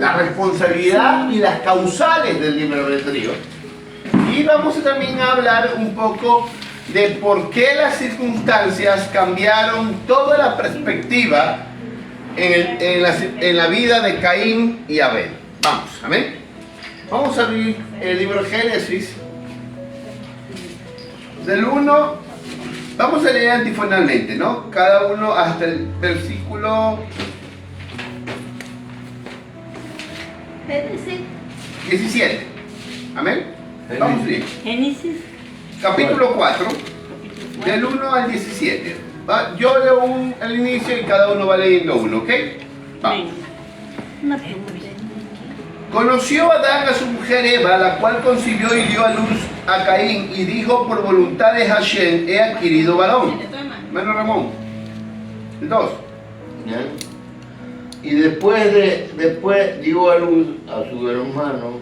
la responsabilidad y las causales del libre albedrío. Y vamos también a hablar un poco de por qué las circunstancias cambiaron toda la perspectiva en la vida de Caín y Abel. Vamos, amén. Vamos a abrir el libro de Génesis del 1. Vamos a leer antifonalmente, ¿no? Cada uno hasta el versículo Génesis 17. Amén. Vamos bien. Génesis Capítulo 4, del 1 al 17. Yo leo al inicio y cada uno va leyendo uno, ¿ok? Vamos. Una pregunta. Conoció Adán a su mujer Eva, la cual concibió y dio a luz a Caín, y dijo: por voluntad de Hashem he adquirido varón. Hermano Ramón, el 2. Y después dio a luz a su hermano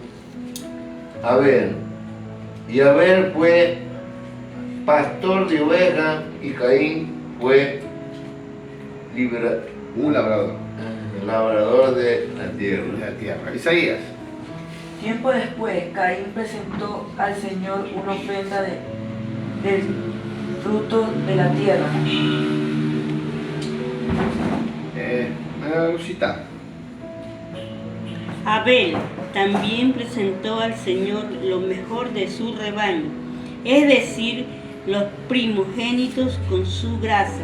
Abel. Y Abel fue pastor de ovejas y Caín fue Un labrador labrador de la de tierra. la tierra. Isaías. Tiempo después, Caín presentó al Señor una ofrenda del fruto de la tierra. Lucita. Abel también presentó al Señor lo mejor de su rebaño, es decir, los primogénitos con su grasa.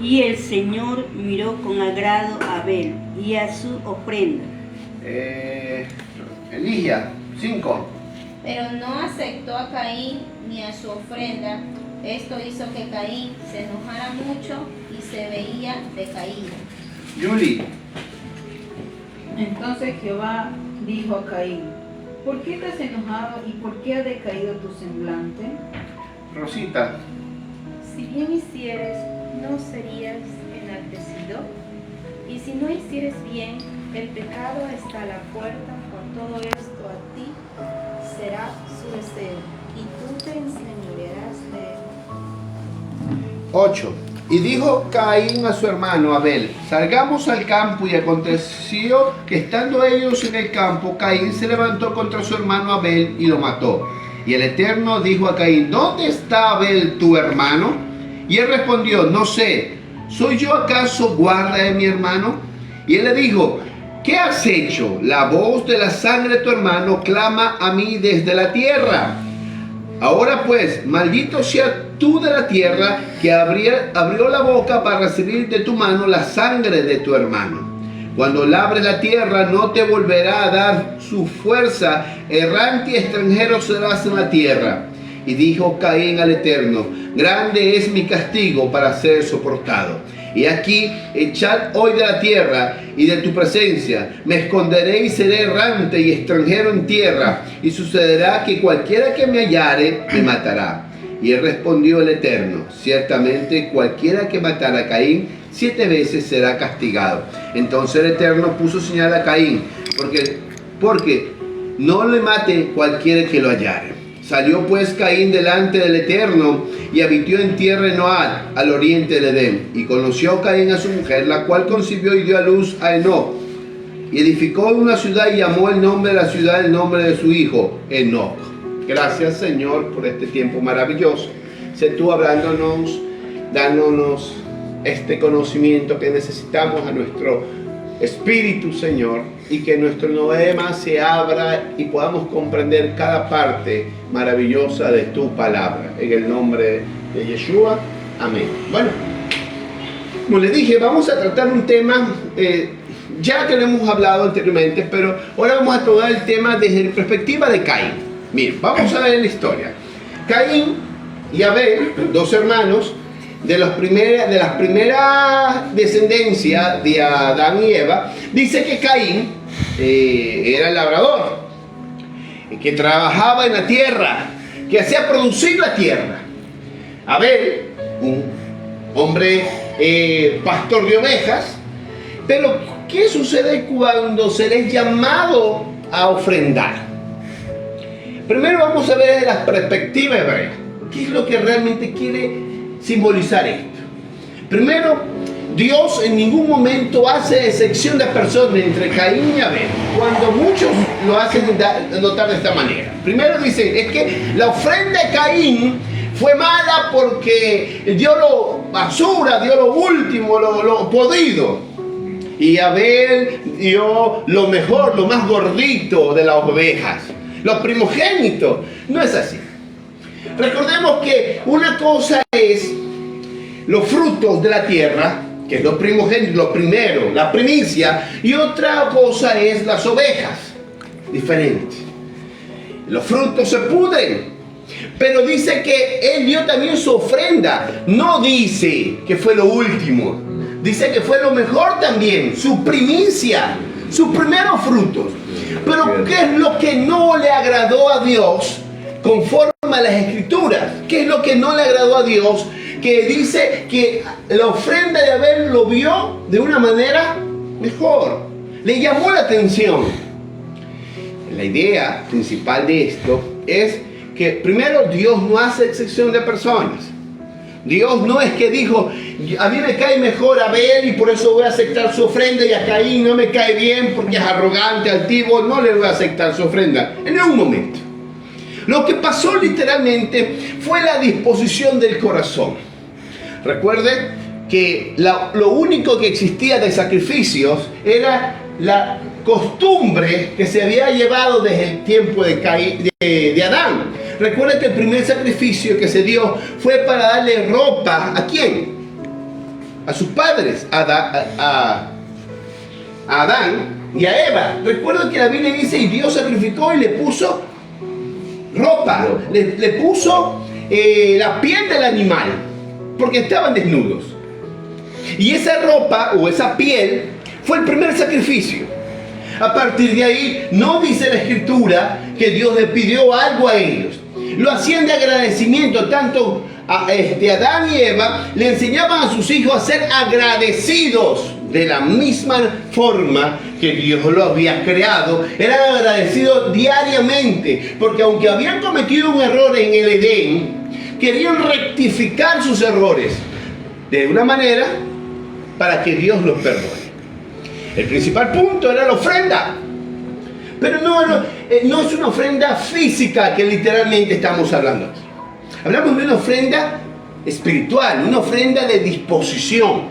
Y el Señor miró con agrado a Abel y a su ofrenda. Elías, 5. Pero no aceptó a Caín ni a su ofrenda. Esto hizo que Caín se enojara mucho y se veía decaído. Yuli. Entonces Jehová dijo a Caín: ¿por qué te has enojado y por qué ha decaído tu semblante? Rosita. Si bien hicieres, no serías enaltecido, y si no hicieres bien, el pecado está a la puerta. Con todo esto a ti será su deseo, y tú te enseñorearás de él. 8. Y dijo Caín a su hermano Abel: salgamos al campo. Y aconteció que estando ellos en el campo, Caín se levantó contra su hermano Abel y lo mató. Y el Eterno dijo a Caín: ¿dónde está Abel tu hermano? Y él respondió: no sé, ¿soy yo acaso guarda de mi hermano? Y él le dijo: ¿qué has hecho? La voz de la sangre de tu hermano clama a mí desde la tierra. Ahora pues, maldito sea tú de la tierra, que abrió la boca para recibir de tu mano la sangre de tu hermano. Cuando labre la tierra, no te volverá a dar su fuerza, errante y extranjero serás en la tierra. Y dijo Caín al Eterno: grande es mi castigo para ser soportado. Y aquí, echad hoy de la tierra y de tu presencia. Me esconderé y seré errante y extranjero en tierra. Y sucederá que cualquiera que me hallare, me matará. Y él respondió el Eterno: ciertamente cualquiera que matara a Caín 7 veces será castigado. Entonces el Eterno puso señal a Caín, porque no le mate cualquiera que lo hallare. Salió pues Caín delante del Eterno y habitó en tierra de Noad, al oriente del Edén. Y conoció Caín a su mujer, la cual concibió y dio a luz a Enoc. Y edificó una ciudad y llamó el nombre de la ciudad el nombre de su hijo, Enoc. Gracias, Señor, por este tiempo maravilloso. Sé tú hablándonos, dándonos este conocimiento que necesitamos a nuestro espíritu, Señor, y que nuestro noema se abra y podamos comprender cada parte maravillosa de tu palabra. En el nombre de Yeshua, amén. Bueno, como les dije, vamos a tratar un tema, ya que lo hemos hablado anteriormente, pero ahora vamos a tomar el tema desde la perspectiva de Caín. Miren, vamos a ver la historia. Caín y Abel, dos hermanos, de las primeras descendencias de Adán y Eva, dice que Caín era el labrador, que trabajaba en la tierra, que hacía producir la tierra. Abel, un hombre pastor de ovejas. Pero ¿qué sucede cuando se le es llamado a ofrendar? Primero vamos a ver la perspectiva hebrea. ¿Qué es lo que realmente quiere simbolizar esto? Primero, Dios en ningún momento hace excepción de personas entre Caín y Abel, cuando muchos lo hacen notar de esta manera. Primero dicen, es que la ofrenda de Caín fue mala porque dio lo basura, dio lo último, lo podido. Y Abel dio lo mejor, lo más gordito de las ovejas, los primogénitos. No es así. Recordemos que una cosa es los frutos de la tierra, que es lo primogénito, lo primero, la primicia, y otra cosa es las ovejas, diferente. Los frutos se pudren, pero dice que él dio también su ofrenda. No dice que fue lo último, dice que fue lo mejor también, su primicia, sus primeros frutos. Pero ¿qué es lo que no le agradó a Dios conforme a las Escrituras? ¿Qué es lo que no le agradó a Dios? Que dice que la ofrenda de Abel lo vio de una manera mejor, le llamó la atención. La idea principal de esto es que primero Dios no hace excepción de personas. Dios no es que dijo, a mí me cae mejor Abel y por eso voy a aceptar su ofrenda, y a Caín no me cae bien porque es arrogante, altivo, no le voy a aceptar su ofrenda. En ningún momento. Lo que pasó literalmente fue la disposición del corazón. Recuerden que lo único que existía de sacrificios era la costumbre que se había llevado desde el tiempo de Adán. Recuerden que el primer sacrificio que se dio fue para darle ropa. ¿A quién? A sus padres, a Adán y a Eva. Recuerden que la Biblia dice, y Dios sacrificó y le puso ropa, le puso la piel del animal, porque estaban desnudos. Y esa ropa o esa piel fue el primer sacrificio. A partir de ahí, no dice la Escritura que Dios le pidió algo a ellos. Lo hacían de agradecimiento. Tanto a Adán y Eva le enseñaban a sus hijos a ser agradecidos de la misma forma que Dios lo había creado. Eran agradecidos diariamente, porque aunque habían cometido un error en el Edén, querían rectificar sus errores de una manera para que Dios los perdone. El principal punto era la ofrenda, pero no es una ofrenda física que literalmente estamos hablando aquí. Hablamos de una ofrenda espiritual, una ofrenda de disposición.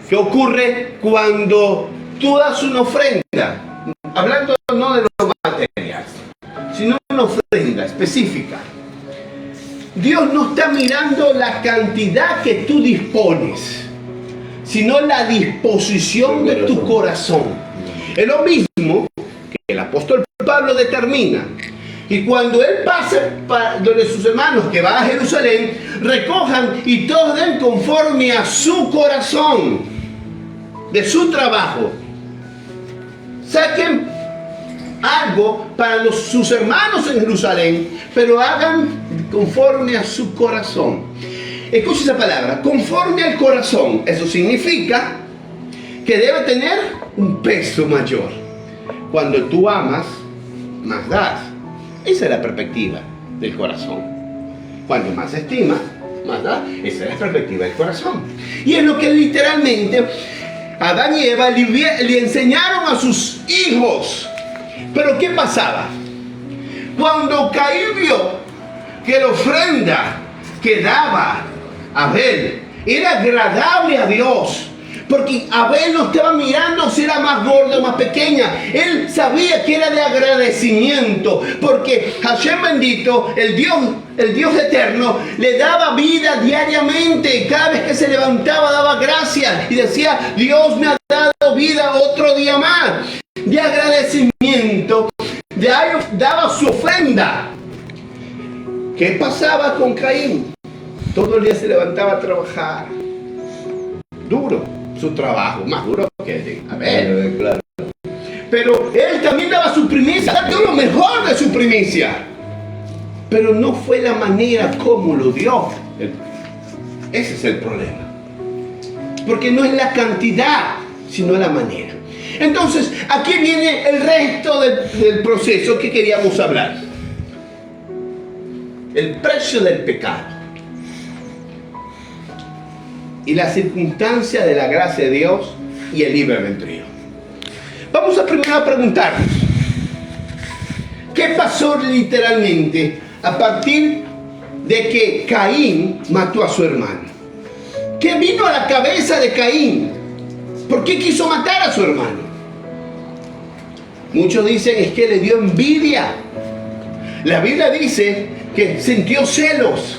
¿Qué ocurre cuando tú das una ofrenda? Hablando no de lo material, sino una ofrenda específica. Dios no está mirando la cantidad que tú dispones, sino la disposición de tu corazón. Es lo mismo que el apóstol Pablo determina. Y cuando él pase donde sus hermanos que van a Jerusalén, recojan y todos den conforme a su corazón, de su trabajo. Saquen algo para sus hermanos en Jerusalén, pero hagan conforme a su corazón. Escucha esa palabra, conforme al corazón. Eso significa que debe tener un peso mayor. Cuando tú amas, más das. Esa es la perspectiva del corazón. Cuando más estimas, más das. Esa es la perspectiva del corazón. Y es lo que literalmente Adán y Eva le enseñaron a sus hijos. Pero ¿qué pasaba? Cuando Caín vio que la ofrenda que daba Abel era agradable a Dios, porque Abel no estaba mirando si era más gorda o más pequeña. Él sabía que era de agradecimiento, porque Hashem bendito, el Dios eterno, le daba vida diariamente. Cada vez que se levantaba daba gracias y decía, Dios me ha dado vida otro día más. De agradecimiento, daba su ofrenda. ¿Qué pasaba con Caín? Todo el día se levantaba a trabajar. Duro su trabajo, más duro que el de Abel. Claro. Pero él también daba su primicia, dio lo mejor de su primicia. Pero no fue la manera como lo dio. Ese es el problema. Porque no es la cantidad, sino la manera. Entonces, aquí viene el resto del proceso que queríamos hablar. El precio del pecado. y la circunstancia de la gracia de Dios y el libre albedrío. Vamos a primero preguntarnos, ¿qué pasó literalmente a partir de que Caín mató a su hermano? ¿Qué vino a la cabeza de Caín? ¿Por qué quiso matar a su hermano? Muchos dicen es que le dio envidia. La Biblia dice que sintió celos,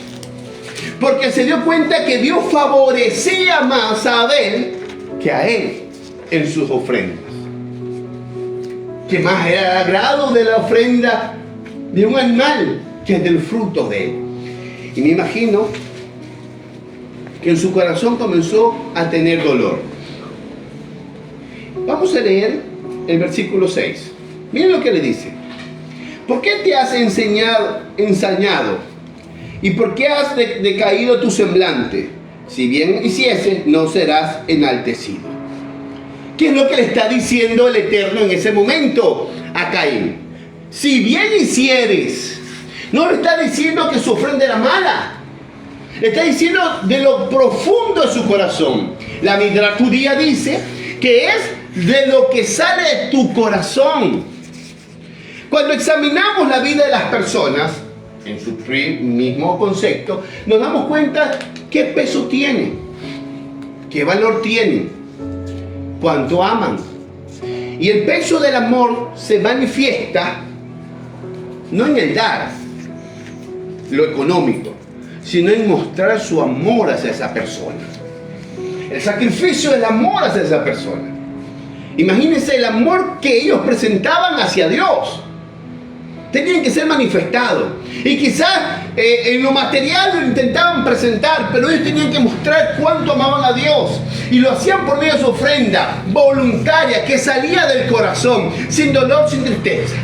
porque se dio cuenta que Dios favorecía más a Abel que a él en sus ofrendas. Que más era el agrado de la ofrenda de un animal que del fruto de él. Y me imagino que en su corazón comenzó a tener dolor. Vamos a leer el versículo 6. Miren lo que le dice. ¿Por qué te has ensañado? ¿Y por qué has decaído tu semblante? Si bien hicieses, no serás enaltecido. ¿Qué es lo que le está diciendo el Eterno en ese momento a Caín? Si bien hicieres, no le está diciendo que su ofrenda era mala. Le está diciendo de lo profundo de su corazón. La Midrash judía dice que es de lo que sale de tu corazón. Cuando examinamos la vida de las personas, en su mismo concepto, nos damos cuenta qué peso tienen, qué valor tienen, cuánto aman. Y el peso del amor se manifiesta no en el dar, lo económico, sino en mostrar su amor hacia esa persona. El sacrificio del amor hacia esa persona. Imagínense el amor que ellos presentaban hacia Dios. Tenían que ser manifestados. Y quizás en lo material lo intentaban presentar, pero ellos tenían que mostrar cuánto amaban a Dios. Y lo hacían por medio de su ofrenda voluntaria que salía del corazón, sin dolor, sin tristeza.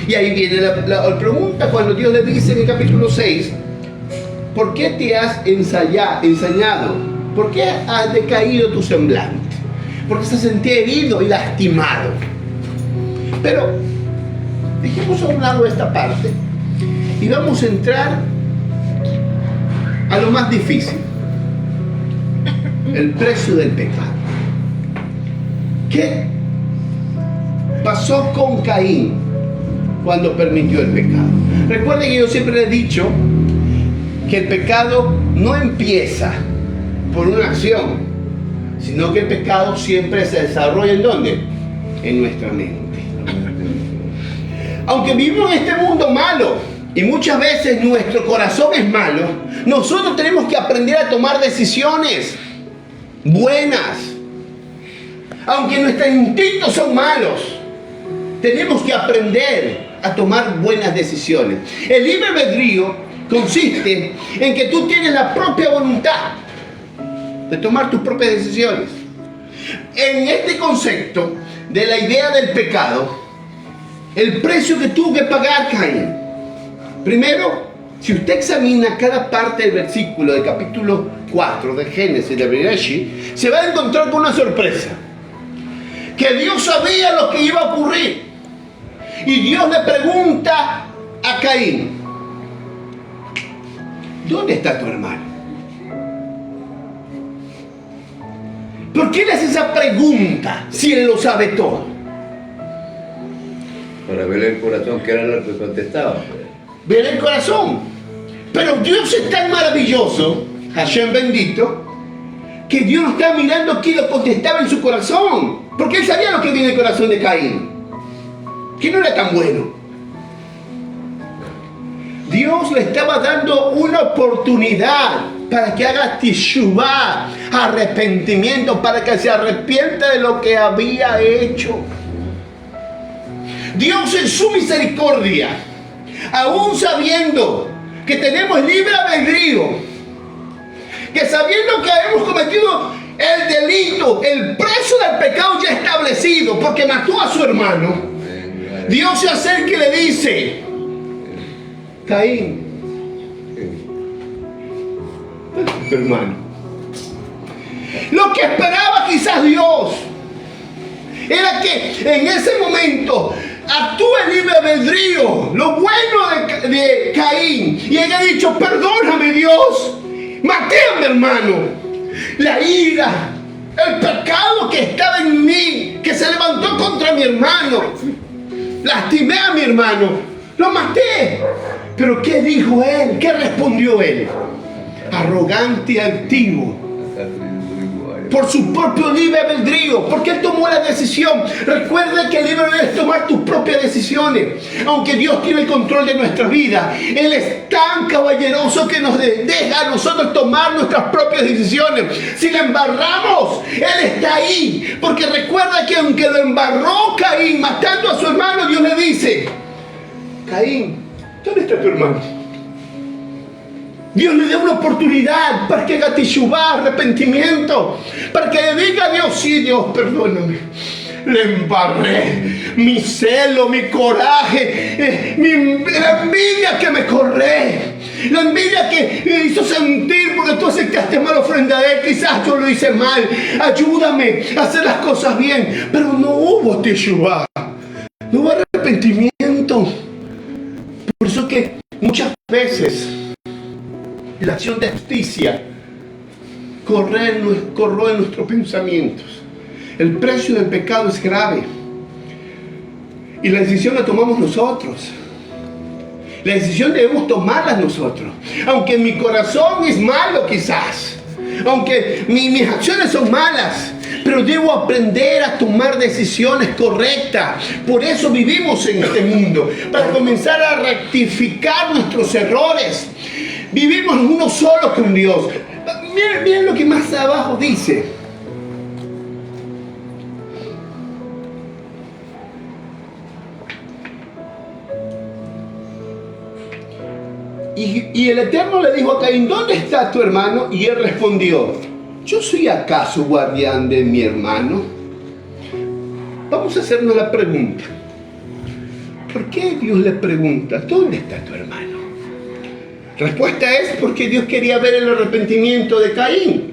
Y ahí viene la pregunta cuando Dios le dice en el capítulo 6, ¿por qué te has ensañado? ¿Por qué has decaído tu semblante? Porque se sentía herido y lastimado. Pero dejemos a un lado esta parte y vamos a entrar a lo más difícil: el precio del pecado. ¿Qué pasó con Caín cuando permitió el pecado? Recuerden que yo siempre les he dicho que el pecado no empieza por una acción, sino que el pecado siempre se desarrolla ¿en dónde? En nuestra mente. Aunque vivimos en este mundo malo y muchas veces nuestro corazón es malo, nosotros tenemos que aprender a tomar decisiones buenas. Aunque nuestros instintos son malos, tenemos que aprender a tomar buenas decisiones. El libre albedrío consiste en que tú tienes la propia voluntad de tomar tus propias decisiones. En este concepto de la idea del pecado, el precio que tuvo que pagar Caín. Primero, si usted examina cada parte del versículo del capítulo 4 de Génesis de Bereshit, se va a encontrar con una sorpresa. Que Dios sabía lo que iba a ocurrir. Y Dios le pregunta a Caín, ¿dónde está tu hermano? ¿Por qué le hace esa pregunta si él lo sabe todo? Para ver el corazón, que era lo que contestaba. Ver el corazón. Pero Dios es tan maravilloso, Hashem bendito, que Dios no está mirando quién lo contestaba en su corazón. Porque él sabía lo que viene en el corazón de Caín, que no era tan bueno. Dios le estaba dando una oportunidad para que haga teshuvah, arrepentimiento, para que se arrepienta de lo que había hecho. Dios en su misericordia, aún sabiendo que tenemos libre albedrío, que sabiendo que hemos cometido el delito, el precio del pecado ya establecido, porque mató a su hermano, Dios se acerca y le dice, Caín, tu hermano. Lo que esperaba quizás Dios era que en ese momento actúe el libre albedrío, lo bueno de Caín, y él ha dicho, perdóname Dios, maté a mi hermano, la ira, el pecado que estaba en mí, que se levantó contra mi hermano. Lastimé a mi hermano, lo maté. Pero ¿qué dijo él? ¿Qué respondió él? Arrogante y altivo, por su propio libre albedrío, porque él tomó la decisión. Recuerda que el libre albedrío es tomar tus propias decisiones. Aunque Dios tiene el control de nuestra vida, Él es tan caballeroso que nos deja a nosotros tomar nuestras propias decisiones. Si la embarramos, Él está ahí, porque recuerda que aunque lo embarró Caín matando a su hermano, Dios le dice: Caín, ¿dónde está tu hermano? Dios le da una oportunidad para que haga teshuvá, arrepentimiento, para que le diga a Dios: sí, Dios, perdóname, le embarré, mi celo, mi coraje, la envidia que me corré, la envidia que me hizo sentir porque tú aceptaste mal ofrenda de él. Quizás yo lo hice mal, ayúdame a hacer las cosas bien. Pero no hubo teshuvá, no hubo arrepentimiento. Por eso que muchas veces la acción de justicia corroe en nuestros pensamientos. El precio del pecado es grave y la decisión la tomamos nosotros. La decisión debemos tomarla nosotros. Aunque mi corazón es malo quizás, aunque mis acciones son malas, pero debo aprender a tomar decisiones correctas. Por eso vivimos en este mundo, para comenzar a rectificar nuestros errores. Vivimos uno solo con Dios. Miren lo que más abajo dice. Y el Eterno le dijo a Caín: ¿dónde está tu hermano? Y él respondió: ¿yo soy acaso guardián de mi hermano? Vamos a hacernos la pregunta. ¿Por qué Dios le pregunta: ¿dónde está tu hermano? Respuesta es porque Dios quería ver el arrepentimiento de Caín.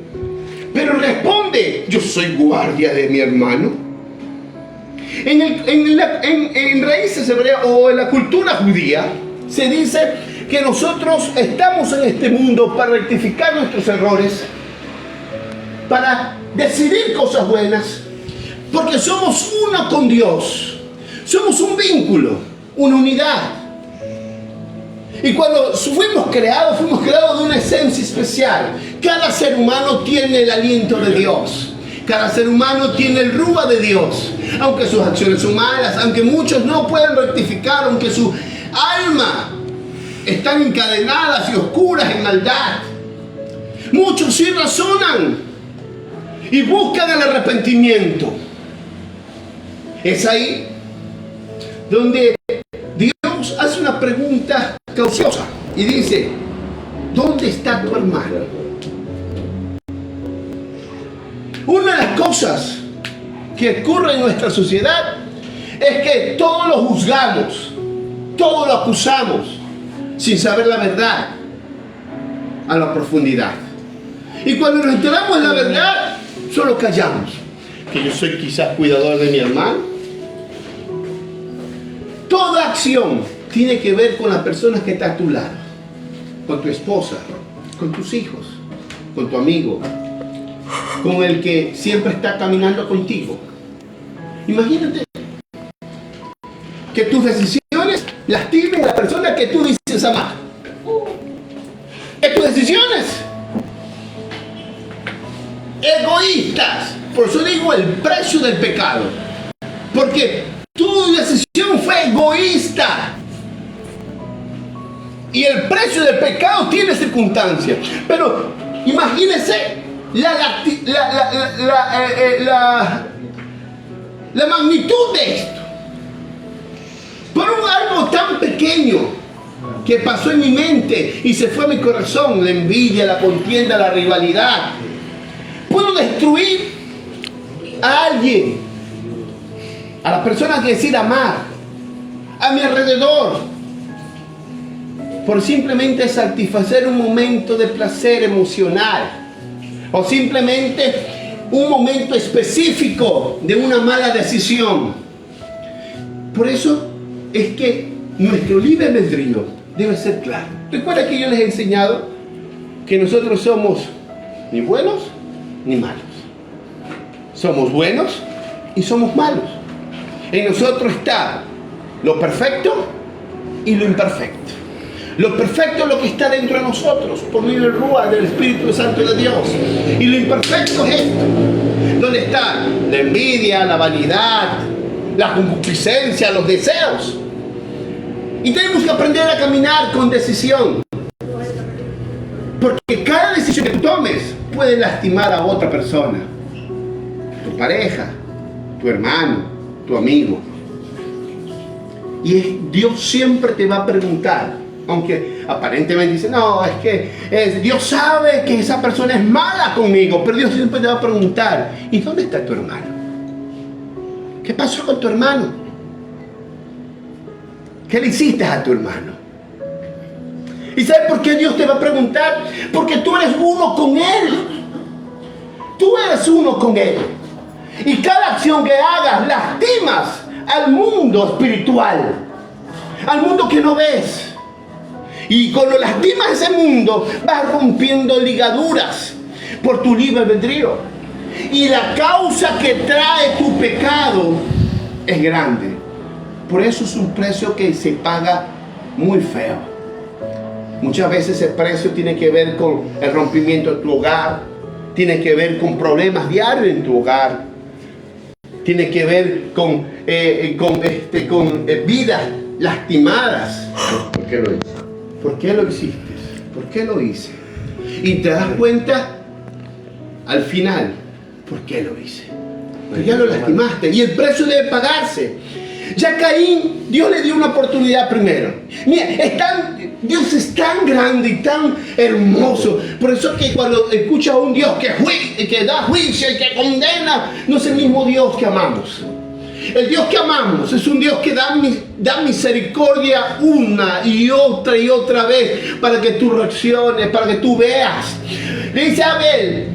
Pero responde: yo soy guardia de mi hermano. En raíces hebreas o en la cultura judía se dice que nosotros estamos en este mundo para rectificar nuestros errores, para decidir cosas buenas, porque somos uno con Dios. Somos un vínculo, una unidad. Y cuando fuimos creados de una esencia especial. Cada ser humano tiene el aliento de Dios. Cada ser humano tiene el ruah de Dios. Aunque sus acciones son malas, aunque muchos no pueden rectificar, aunque su alma están encadenadas y oscuras en maldad. Muchos sí razonan y buscan el arrepentimiento. Es ahí donde Dios hace una pregunta cauciosa y dice: ¿dónde está tu hermano? Una de las cosas que ocurre en nuestra sociedad es que todo lo juzgamos, todo lo acusamos, sin saber la verdad a la profundidad. Y cuando nos enteramos de la verdad, solo callamos. Que yo soy quizás cuidador de mi hermano. Toda acción tiene que ver con la persona que está a tu lado, con tu esposa, con tus hijos, con tu amigo, con el que siempre está caminando contigo. Imagínate que tus decisiones lastimen a la persona que tú dices amar. Que tus decisiones egoístas, por eso digo el precio del pecado, porque tu decisión fue egoísta. Y el precio del pecado tiene circunstancias. Pero imagínense la magnitud de esto. Por algo tan pequeño que pasó en mi mente y se fue a mi corazón, la envidia, la contienda, la rivalidad. Puedo destruir a alguien, a la persona que decida amar, a mi alrededor, por simplemente satisfacer un momento de placer emocional, o simplemente un momento específico de una mala decisión. Por eso es que nuestro libre albedrío debe ser claro. Recuerda que yo les he enseñado que nosotros somos ni buenos ni malos. Somos buenos y somos malos. En nosotros está lo perfecto y lo imperfecto. Lo perfecto es lo que está dentro de nosotros, por medio del Ruach, del Espíritu Santo de Dios. Y lo imperfecto es esto, donde está la envidia, la vanidad, la concupiscencia, los deseos. Y tenemos que aprender a caminar con decisión. Porque cada decisión que tú tomes puede lastimar a otra persona. Tu pareja, tu hermano, tu amigo. Y Dios siempre te va a preguntar, aunque aparentemente dice, no, es que Dios sabe que esa persona es mala conmigo, pero Dios siempre te va a preguntar, ¿y dónde está tu hermano? ¿Qué pasó con tu hermano? ¿Qué le hiciste a tu hermano? ¿Y sabes por qué Dios te va a preguntar? Porque tú eres uno con Él. Tú eres uno con Él. Y cada acción que hagas lastimas al mundo espiritual, al mundo que no ves. Y cuando lastimas ese mundo, vas rompiendo ligaduras por tu libre albedrío. Y la causa que trae tu pecado es grande. Por eso es un precio que se paga muy feo. Muchas veces ese precio tiene que ver con el rompimiento de tu hogar, tiene que ver con problemas diarios en tu hogar, tiene que ver con vidas lastimadas. ¿Por qué lo hice? ¿Por qué lo hiciste? ¿Por qué lo hice? Y te das cuenta al final, ¿por qué lo hice? Porque ya lo lastimaste y el precio debe pagarse. Ya Caín, Dios le dio una oportunidad primero. Mira, Dios es tan grande y tan hermoso. Por eso que cuando escucha a un Dios que da juicio y que condena, no es el mismo Dios que amamos. El Dios que amamos es un Dios que da misericordia una y otra vez para que tú reacciones, para que tú veas. Le dice a le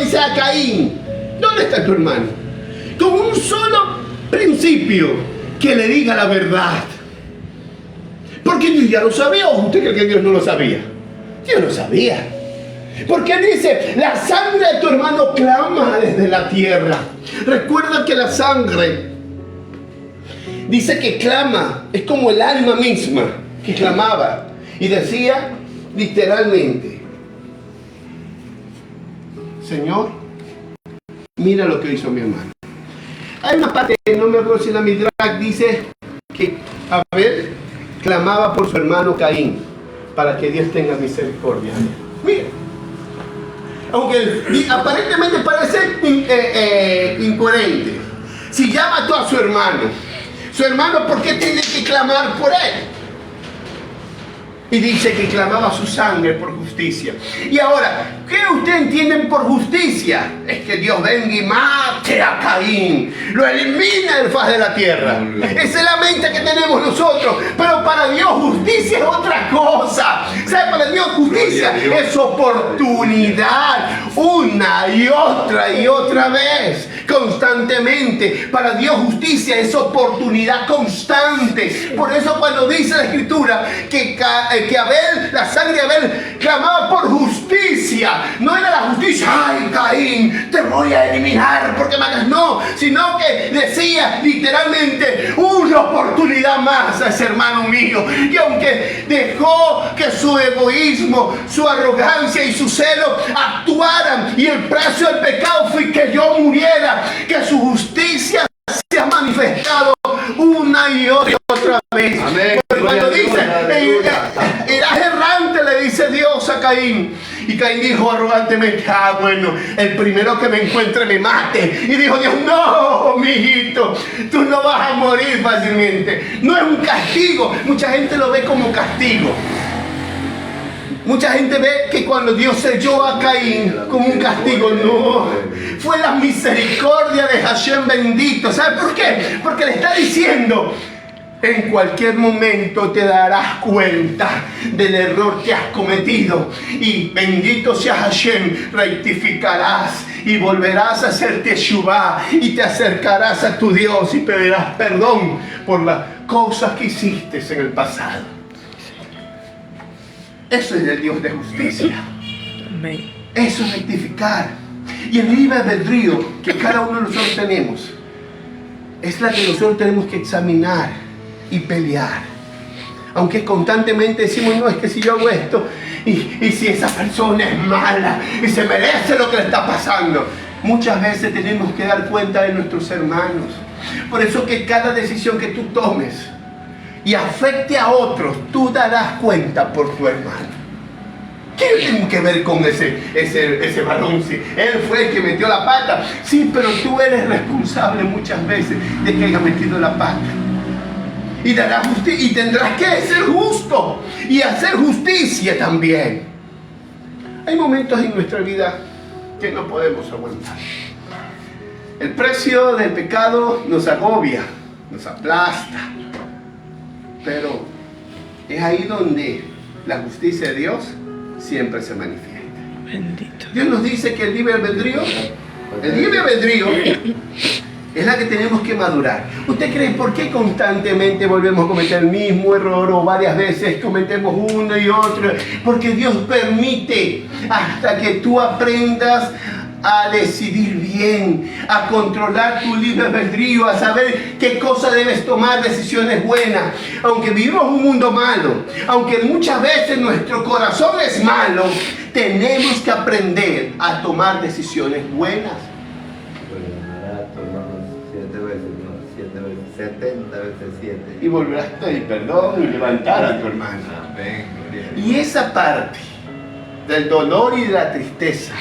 dice a Caín, ¿dónde está tu hermano? Con un solo principio, que le diga la verdad. Porque Dios ya lo sabía, o usted cree que Dios no lo sabía. Dios lo sabía. Porque él dice, la sangre de tu hermano clama desde la tierra. Recuerda que la sangre dice que clama, es como el alma misma que clamaba. Y decía literalmente, Señor, mira lo que hizo mi hermano. Hay una parte, no me acuerdo si la Midrash dice que Abel clamaba por su hermano Caín para que Dios tenga misericordia. Mira, aunque aparentemente parece incoherente, si ya mató a su hermano, ¿por qué tiene que clamar por él? Y dice que clamaba su sangre por justicia. Y ahora, ¿qué ustedes entienden por justicia? Es que Dios venga y mate a Caín, lo elimina del faz de la tierra. Esa es la mente que tenemos nosotros. Pero para Dios justicia es otra cosa. ¿Sabe? Para Dios justicia es oportunidad, una y otra vez, constantemente. Para Dios justicia es oportunidad constante. Por eso cuando dice la Escritura que Abel, la sangre de Abel clamaba por justicia, no era la justicia, ay Caín, te voy a eliminar porque me hagas, no, sino que decía literalmente una oportunidad más a ese hermano mío. Y aunque dejó que su egoísmo, su arrogancia y su celo actuaran, y el precio del pecado fue que yo muriera, que su justicia se ha manifestado una y otra vez. Amén. Cuando dice, eras errante, le dice Dios a Caín. Y Caín dijo arrogantemente, bueno, el primero que me encuentre me mate. Y dijo Dios, no, mi hijito, tú no vas a morir fácilmente. No es un castigo. Mucha gente lo ve como castigo. Mucha gente ve que cuando Dios selló a Caín como un castigo, no, fue la misericordia de Hashem bendito. ¿Sabe por qué? Porque le está diciendo, en cualquier momento te darás cuenta del error que has cometido y bendito sea Hashem, rectificarás y volverás a hacer teshuvá y te acercarás a tu Dios y pedirás perdón por las cosas que hiciste en el pasado. Eso es el Dios de justicia. Eso es rectificar. Y el libre albedrío que cada uno de nosotros tenemos es la que nosotros tenemos que examinar y pelear. Aunque constantemente decimos, no, es que si yo hago esto y si esa persona es mala y se merece lo que le está pasando. Muchas veces tenemos que dar cuenta de nuestros hermanos. Por eso que cada decisión que tú tomes y afecte a otros, tú darás cuenta por tu hermano. ¿Qué tiene que ver con ese varón? Sí, él fue el que metió la pata. Sí, pero tú eres responsable muchas veces de que haya metido la pata. Y darás justicia, y tendrás que ser justo y hacer justicia también. Hay momentos en nuestra vida que no podemos aguantar. El precio del pecado nos agobia, nos aplasta. Pero es ahí donde la justicia de Dios siempre se manifiesta. Bendito. Dios nos dice que el libre albedrío es la que tenemos que madurar. ¿Usted cree por qué constantemente volvemos a cometer el mismo error o varias veces cometemos uno y otro? Porque Dios permite hasta que tú aprendas a decidir bien, a controlar tu libre albedrío, a saber qué cosa debes tomar, decisiones buenas. Aunque vivimos un mundo malo, aunque muchas veces nuestro corazón es malo, tenemos que aprender a tomar decisiones buenas. 70 veces 7. Y volverás a pedir perdón y levantar a tu hermano. Amén. Y esa parte del dolor y de la tristeza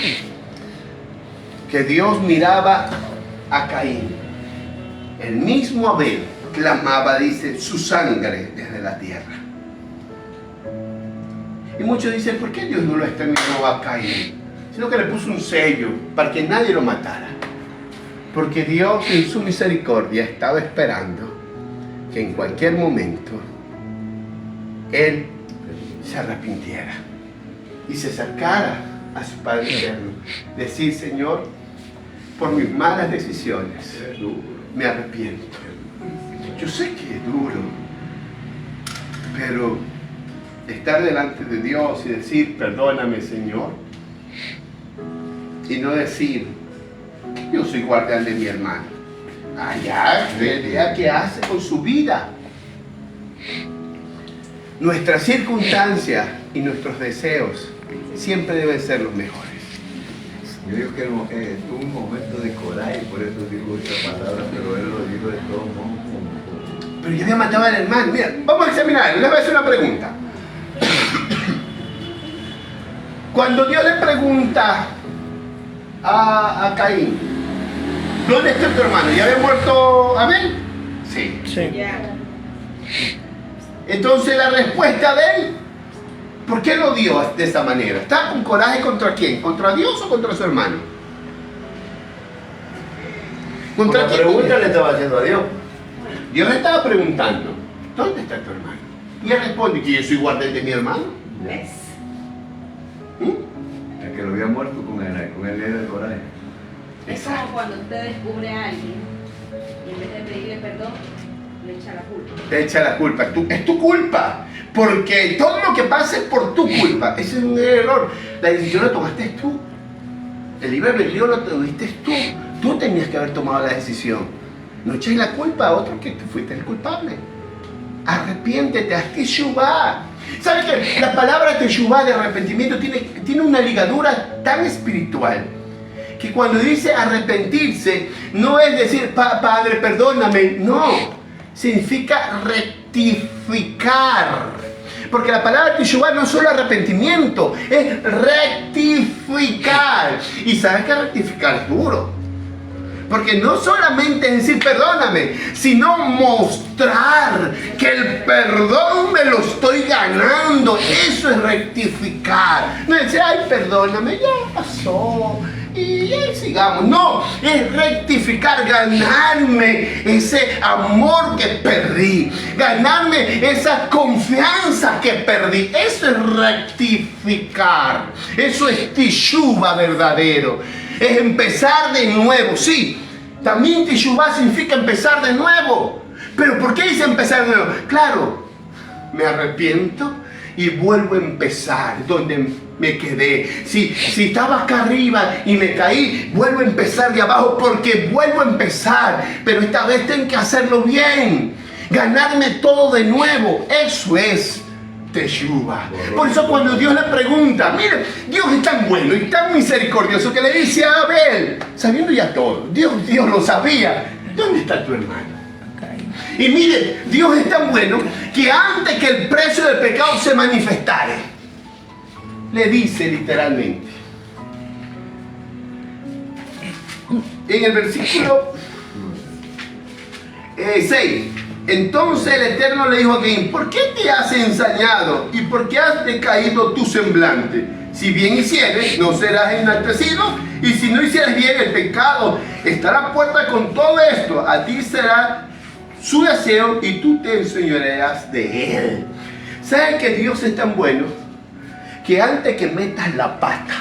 que Dios miraba a Caín, el mismo Abel clamaba, dice, su sangre desde la tierra. Y muchos dicen, ¿por qué Dios no lo exterminó a Caín? Sino que le puso un sello para que nadie lo matara. Porque Dios en su misericordia estaba esperando que en cualquier momento Él se arrepintiera y se acercara a su Padre eterno. Decir, Señor, por mis malas decisiones me arrepiento. Yo sé que es duro, pero estar delante de Dios y decir, perdóname, Señor, y no decir, yo soy guardián de mi hermano. Allá, vea qué hace con su vida. Nuestras circunstancias y nuestros deseos siempre deben ser los mejores. Yo digo que tuvo un momento de coraje, por eso digo esta palabra, pero él lo dijo de todo modo. Pero ya había matado al hermano. Mira, vamos a examinar. Les voy a hacer una pregunta. Cuando Dios le pregunta a Caín, ¿dónde está tu hermano? ¿Ya había muerto Abel? Sí. Sí. Entonces la respuesta de él, ¿por qué lo dio de esa manera? ¿Está con coraje contra quién? ¿Contra Dios o contra su hermano? ¿Contra La quién? pregunta le estaba haciendo a Dios. Dios le estaba preguntando, ¿dónde está tu hermano? Y él responde que yo soy guardián de mi hermano. El que lo había muerto con el dedo de coraje. Es como cuando usted descubre a alguien y en vez de pedirle perdón, le echa la culpa. Te echa la culpa. Es tu culpa. Porque todo lo que pasa es por tu culpa. Ese es un error. La decisión la tomaste tú. El libre albedrío lo tuviste tú. Tú tenías que haber tomado la decisión. No eches la culpa a otro que tú fuiste el culpable. Arrepiéntete, haz teshuvá. ¿Sabes qué? La palabra teshuvá de arrepentimiento tiene una ligadura tan espiritual que cuando dice arrepentirse no es decir, Padre, perdóname. No, significa rectificar. Porque la palabra teshuvá no es solo arrepentimiento, es rectificar. Y sabes que rectificar es duro. Porque no solamente es decir perdóname, sino mostrar que el perdón me lo estoy ganando. Eso es rectificar. No es decir, ay, perdóname, ya pasó y ya sigamos. No, es rectificar, ganarme ese amor que perdí, ganarme esa confianza que perdí. Eso es rectificar. Eso es teshuvá verdadero. Es empezar de nuevo, sí. También teshuvá significa empezar de nuevo. Pero ¿por qué dice empezar de nuevo? Claro, me arrepiento y vuelvo a empezar. Donde me quedé. Si estaba acá arriba y me caí, vuelvo a empezar de abajo porque vuelvo a empezar. Pero esta vez tengo que hacerlo bien. Ganarme todo de nuevo. Eso es Teshuvah. Por eso cuando Dios le pregunta, mire, Dios es tan bueno y tan misericordioso que le dice a Abel, sabiendo ya todo, Dios lo sabía, ¿dónde está tu hermano? Y mire, Dios es tan bueno que antes que el precio del pecado se manifestare, le dice literalmente, en el versículo 6, entonces el Eterno le dijo a Caín, ¿por qué te has ensañado y por qué has decaído tu semblante? Si bien hicieres, no serás enaltecido, y si no hicieres bien, el pecado estará a puerta con todo esto. A ti será su deseo y tú te enseñorearás de él. ¿Sabes que Dios es tan bueno que antes que metas la pata,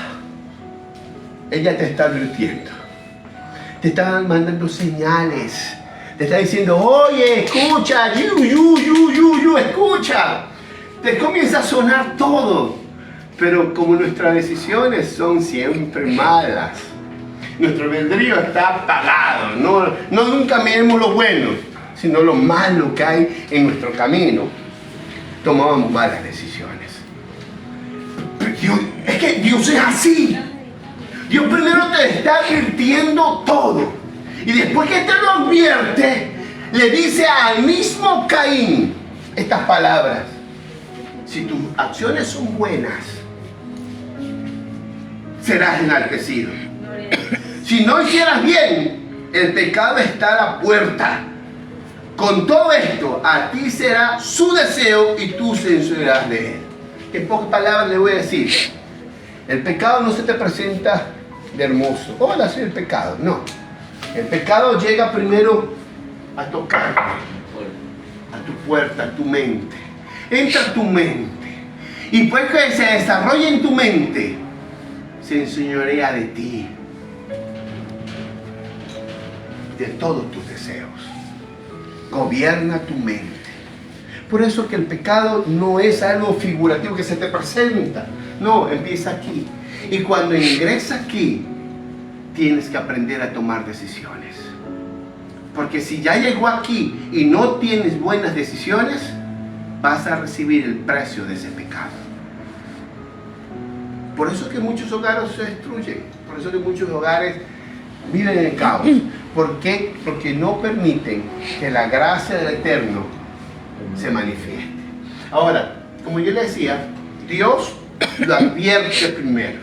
ella te está advirtiendo, te está mandando señales, te está diciendo, oye, escucha, escucha. Te comienza a sonar todo, pero como nuestras decisiones son siempre malas, nuestro albedrío está apagado, no nunca miremos lo bueno, sino lo malo que hay en nuestro camino, tomamos malas decisiones. Es que Dios es así. Dios primero te está advirtiendo todo. Y después que te lo advierte, le dice al mismo Caín estas palabras. Si tus acciones son buenas, serás enaltecido. Si no hicieras bien, el pecado está a la puerta. Con todo esto, a ti será su deseo y tú censurarás de él. En pocas palabras le voy a decir, el pecado no se te presenta de hermoso. Hola, soy el pecado. No. El pecado llega primero a tocar a tu puerta, a tu mente. Entra a tu mente. Y pues que se desarrolle en tu mente, se enseñorea de ti, de todos tus deseos. Gobierna tu mente. Por eso que el pecado no es algo figurativo que se te presenta. No, empieza aquí. Y cuando ingresa aquí, tienes que aprender a tomar decisiones. Porque si ya llegó aquí y no tienes buenas decisiones, vas a recibir el precio de ese pecado. Por eso que muchos hogares se destruyen. Por eso que muchos hogares viven en el caos. ¿Por qué? Porque no permiten que la gracia del Eterno se manifieste. Ahora, como yo le decía, Dios lo advierte primero.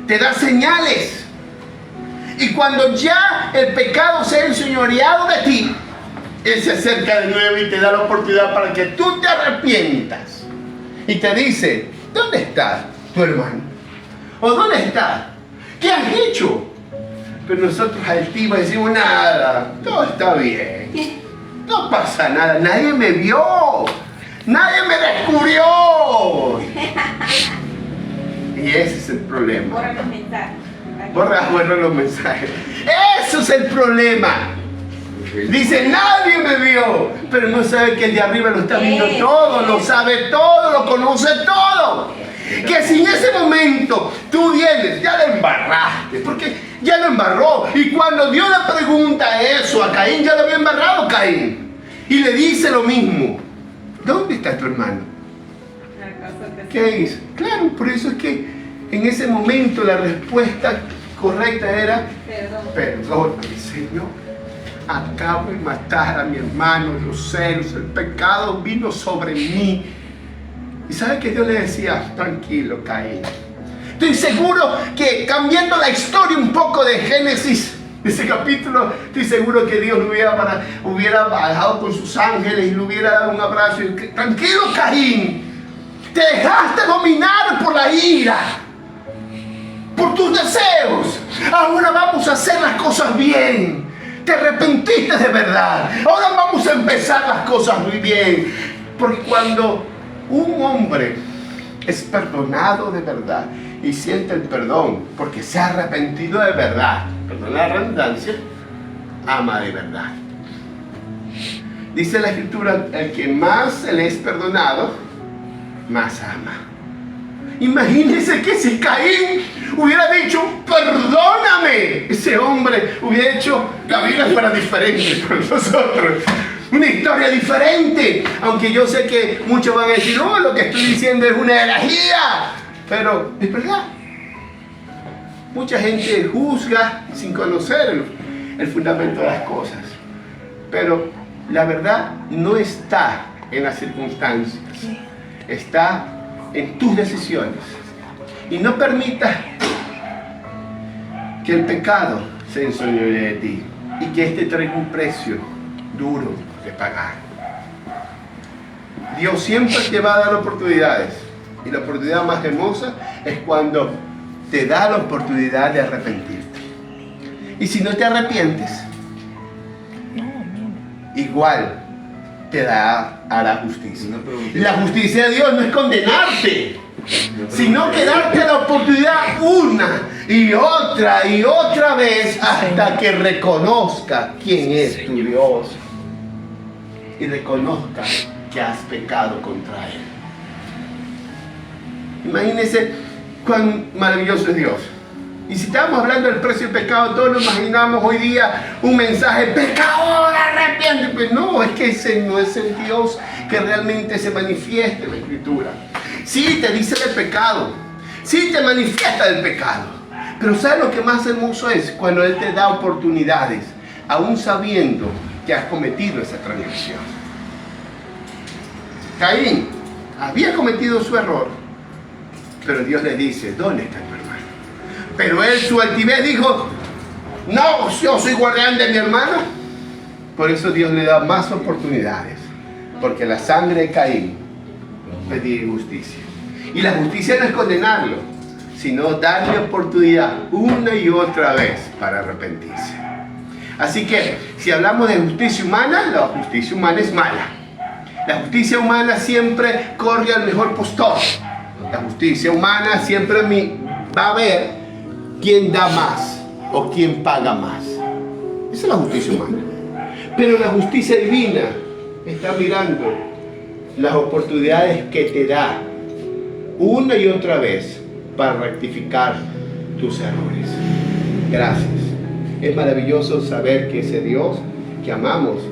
Te da señales. Y cuando ya el pecado se ha enseñoreado de ti, Él se acerca de nuevo y te da la oportunidad para que tú te arrepientas. Y te dice, ¿dónde está tu hermano? ¿O dónde está? ¿Qué has hecho? Pero nosotros altivos decimos, nada, todo está bien. No pasa nada, nadie me vio. Nadie me descubrió. Y ese es el problema. Borra los mensajes. Borra los mensajes. Eso es el problema. Dice, nadie me vio. Pero no sabe que el de arriba lo está viendo todo, lo sabe todo, lo conoce todo. Que si en ese momento tú vienes, ya lo embarraste, porque ya lo embarró. Y cuando Dios le pregunta eso a Caín, ya lo había embarrado Caín. Y le dice lo mismo. ¿Dónde está tu hermano? ¿Qué hizo? Claro, por eso es que en ese momento la respuesta correcta era perdóname, Señor. Acabo de matar a mi hermano, los celos, el pecado vino sobre mí. ¿Y sabe que Dios le decía? Tranquilo, Caín. Estoy seguro que cambiando la historia un poco de Génesis, ese capítulo, estoy seguro que Dios lo hubiera bajado con sus ángeles y le hubiera dado un abrazo. Y, tranquilo, Caín. Te dejaste dominar por la ira, por tus deseos. Ahora vamos a hacer las cosas bien. Te arrepentiste de verdad. Ahora vamos a empezar las cosas muy bien. Porque cuando un hombre es perdonado de verdad y siente el perdón porque se ha arrepentido de verdad, perdón la redundancia, ama de verdad. Dice la Escritura, el que más se le es perdonado, más ama. Imagínense que si Caín hubiera dicho, perdóname, ese hombre hubiera hecho, la vida fuera diferente para nosotros. Una historia diferente. Aunque yo sé que muchos van a decir, no, lo que estoy diciendo es una herejía. Pero es verdad. Mucha gente juzga sin conocer el fundamento de las cosas. Pero la verdad no está en las circunstancias. Está en tus decisiones. Y no permitas que el pecado se enseñoree de ti y que este traiga un precio duro de pagar. Dios siempre te va a dar oportunidades, y la oportunidad más hermosa es cuando te da la oportunidad de arrepentirte. Y si no te arrepientes, igual te hará justicia. La justicia de Dios no es condenarte, sino que darte la oportunidad una y otra vez hasta que reconozca quién es tu Dios y reconozca que has pecado contra Él. Imagínense cuán maravilloso es Dios. Y si estamos hablando del precio del pecado, todos nos imaginamos hoy día un mensaje: pecador, arrepiéntete. Pues no, es que ese no es el Dios que realmente se manifiesta en la Escritura. Sí te dice del pecado, sí te manifiesta del pecado, pero ¿sabes lo que más hermoso es? Cuando Él te da oportunidades, aún sabiendo que has cometido esa transgresión. Caín había cometido su error, pero Dios le dice, ¿dónde está tu hermano? Pero él, su altivez, dijo, no, yo soy guardián de mi hermano. Por eso Dios le da más oportunidades, porque la sangre de Caín pedía justicia. Y la justicia no es condenarlo, sino darle oportunidad una y otra vez para arrepentirse. Así que, si hablamos de justicia humana, la justicia humana es mala. La justicia humana siempre corre al mejor postor. La justicia humana siempre va a ver quién da más o quién paga más. Esa es la justicia humana. Pero la justicia divina está mirando las oportunidades que te da una y otra vez para rectificar tus errores. Gracias. Es maravilloso saber que ese Dios que amamos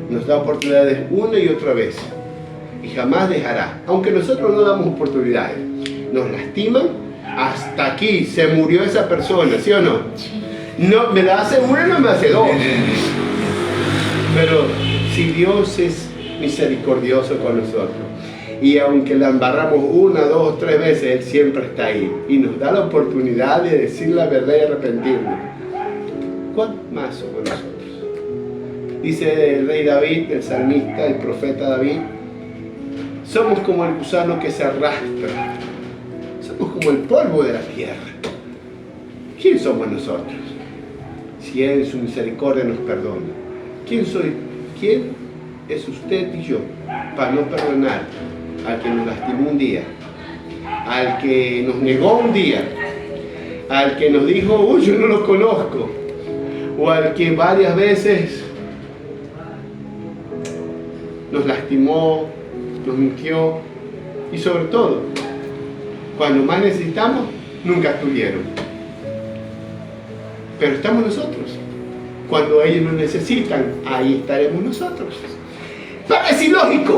nos da oportunidades una y otra vez y jamás dejará. Aunque nosotros no damos oportunidades, nos lastiman. Hasta aquí se murió esa persona, ¿sí o no? No, me la hace una y no me hace dos. Pero si Dios es misericordioso con nosotros, y aunque la embarramos una, dos, tres veces, Él siempre está ahí y nos da la oportunidad de decir la verdad y arrepentirnos. ¿Cuánto más somos nosotros? Dice el rey David, el salmista, el profeta David, somos como el gusano que se arrastra, somos como el polvo de la tierra. ¿Quién somos nosotros? Si Él en su misericordia nos perdona. ¿Quién soy? ¿Quién es usted y yo para no perdonar al que nos lastimó un día, al que nos negó un día, al que nos dijo, uy, yo no lo conozco, o al que varias veces nos lastimó, nos mintió, y sobre todo, cuando más necesitamos, nunca estuvieron. Pero estamos nosotros. Cuando ellos nos necesitan, ahí estaremos nosotros. Parece ilógico.